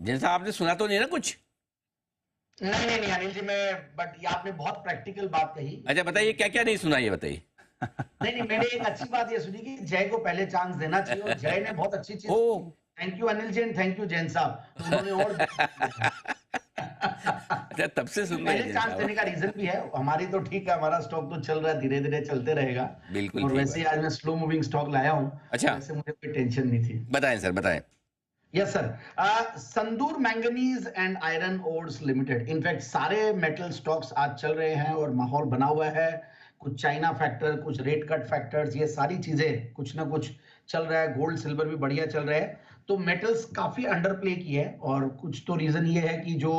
जैसा आपने सुना तो नहीं ना कुछ? नहीं नहीं नहीं अनिल जी, मैं बट ये आपने बहुत प्रैक्टिकल बात कही अच्छा बताइए, कि क्या क्या नहीं सुना ये बताइए। नहीं नहीं, मैंने एक अच्छी बात ये सुनी कि जय को पहले चांस देना चाहिए, और जय ने बहुत अच्छी चीज okay. Thank you Anil ji and thank you Jain साहब, तो उन्होंने और boost किया अच्छा, तब से तो सुन रहे हैं पहले जैन चांस देने का साहब। रीजन भी है, हमारी तो ठीक है, हमारा स्टॉक तो चल रहा है, धीरे धीरे चलते रहेगा। बिल्कुल और ठीक वैसे ही बात है। आज मैं स्लो मूविंग स्टॉक लाया हूं, तो अच्छा, वैसे मुझे कोई टेंशन नहीं थी। बताएं सर बताएं। Yes sir. संदूर manganese and iron ores limited, in fact सारे मेटल स्टॉक्स आज चल रहे हैं और माहौल बना हुआ है। कुछ चाइना फैक्टर, कुछ रेट कट फैक्टर्स, ये सारी चीजें कुछ ना कुछ चल रहा है। गोल्ड सिल्वर भी बढ़िया चल रहा है, तो मेटल्स काफी अंडर प्ले की है। और कुछ तो रीजन ये है कि जो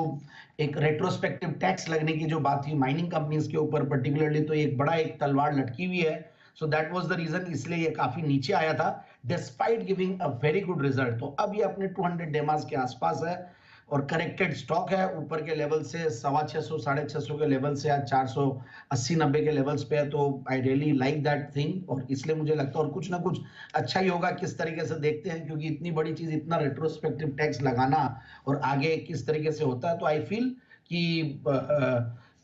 एक रेट्रोस्पेक्टिव टैक्स लगने की जो बात थी माइनिंग कंपनीज के ऊपर पर्टिकुलरली, तो एक बड़ा एक तलवार लटकी हुई है। So that was the reason, इसलिए ये काफी नीचे आया था despite giving a very good result. तो अब ये अपने 200 डेमास के आसपास है और करेक्टेड स्टॉक है। ऊपर के लेवल से 650 650 के लेवल से आज 480-90 के लेवल्स पे है। तो I really like that thing, और इसलिए मुझे लगता है और कुछ ना कुछ अच्छा ही होगा। किस तरीके से देखते हैं, क्योंकि इतनी बड़ी चीज, इतना रेट्रोस्पेक्टिव टैक्स लगाना और आगे किस तरीके से होता है, तो आई फील कि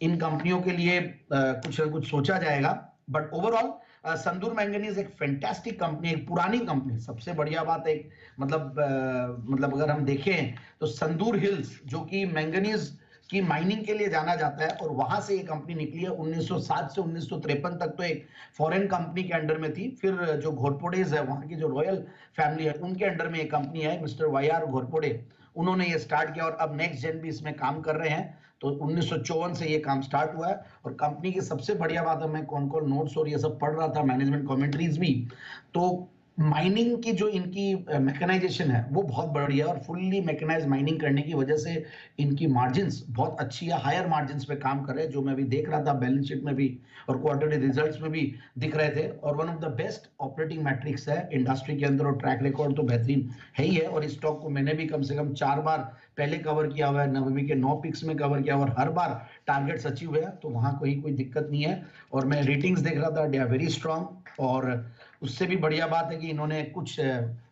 इन कंपनियों के लिए कुछ ना कुछ सोचा जाएगा। बट ओवरऑल संदूर मैंगनीज एक फैंटास्टिक कंपनी, एक पुरानी कंपनी। सबसे बढ़िया बात एक मतलब अगर हम देखें तो संदूर हिल्स, जो कि मैंगनीज की माइनिंग के लिए जाना जाता है, और वहां से ये कंपनी निकली है 1907 से 1953 तक, तो एक फॉरेन कंपनी के अंडर में थी। फिर जो घोरपड़ेज है, वहां की जो रॉयल फैमिली है, उनके अंडर में एक कंपनी है, मिस्टर वाई आर घोरपड़े, उन्होंने ये स्टार्ट किया और अब नेक्स्ट जेन भी इसमें काम कर रहे हैं। तो 1954 से ये काम स्टार्ट हुआ है। और कंपनी की सबसे बढ़िया बात है, मैं कौन कौन नोट्स और ये सब पढ़ रहा था, मैनेजमेंट कमेंट्रीज भी, तो माइनिंग की जो इनकी मैकेनाइजेशन है वो बहुत बढ़िया है। और फुल्ली मैकेनाइज माइनिंग करने की वजह से इनकी मार्जिन्स बहुत अच्छी है, हायर मार्जिन्स पे काम कर रहे हैं, जो मैं भी देख रहा था बैलेंस शीट में भी और क्वार्टरली रिजल्ट्स में भी दिख रहे थे। और one of the best operating matrix है इंडस्ट्री के अंदर, और ट्रैक रिकॉर्ड तो बेहतरीन है ही है। और इस स्टॉक को मैंने भी कम से कम 4 बार पहले कवर किया हुआ है, नवमी के 9 पिक्स में कवर किया हुआ, और हर बार टारगेट्स अचीव हुए हैं, तो वहां कोई दिक्कत नहीं है। और मैं रेटिंग्स देख रहा था, दे आर वेरी स्ट्रांग। और उससे भी बढ़िया बात है कि इन्होंने कुछ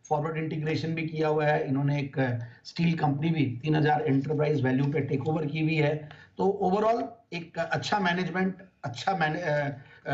फॉरवर्ड इंटीग्रेशन भी किया हुआ है। इन्होंने एक स्टील कंपनी भी 3000 एंटरप्राइज वैल्यू पे टेक ओवर की हुई है। तो ओवरऑल एक अच्छा मैनेजमेंट, अच्छा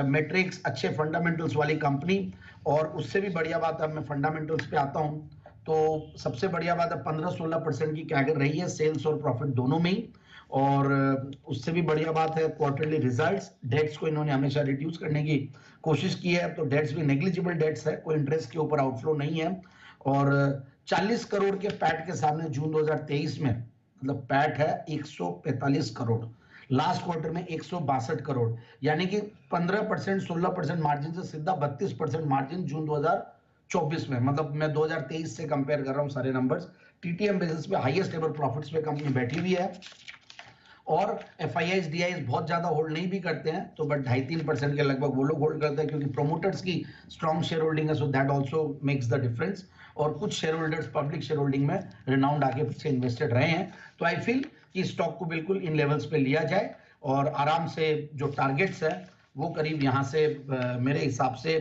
मैट्रिक्स, अच्छे फंडामेंटल्स वाली कंपनी। और उससे भी बढ़िया बात है, मैं फंडामेंटल्स पे आता हूं, तो सबसे बढ़िया बात है 15-16% की कैगर रही है सेल्स और प्रॉफिट दोनों में ही। और उससे भी बढ़िया बात है क्वार्टरली रिजल्ट्स। डेट्स को इन्होंने हमेशा रिड्यूस करने की कोशिश की है, तो डेट्स भी नेग्लिजिबल डेट्स है, कोई इंटरेस्ट के ऊपर आउटफ्लो नहीं है। और 40 करोड़ के पैट के सामने जून 2023 में, मतलब पैट है 145 करोड़, लास्ट क्वार्टर में 162 करोड़, यानी कि 15% 16% मार्जिन से सीधा 32% मार्जिन जून 2024 में। मतलब मैं 2023 से कंपेयर कर रहा हूं सारे नंबर्स। टीटीएम बेसिस पे हाईएस्ट एवर प्रॉफिट्स पे कंपनी बैठी हुई है। और F I I D I बहुत ज्यादा होल्ड नहीं भी करते हैं, तो बट 2.5-3% के लगभग वो लोग होल्ड करते हैं, क्योंकि प्रोमोटर्स की स्ट्रॉन्ग शेयर होल्डिंग है, so that also makes the difference. और कुछ share holders public share holding में रिनाउंड आगे पीछे इन्वेस्टेड रहे हैं। तो आई फील कि स्टॉक को बिल्कुल इन लेवल्स पे लिया जाए, और आराम से जो टारगेट्स है वो करीब यहाँ से मेरे हिसाब से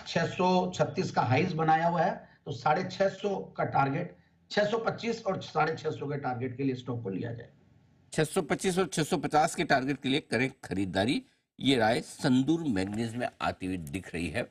636 का हाइज बनाया हुआ है, तो 650 का टारगेट, 625 और 650 के टारगेट के लिए स्टॉक को लिया जाए। 625 और 650 के टारगेट के लिए करें खरीदारी। ये राय संदूर मैग्नीज में आती हुई दिख रही है।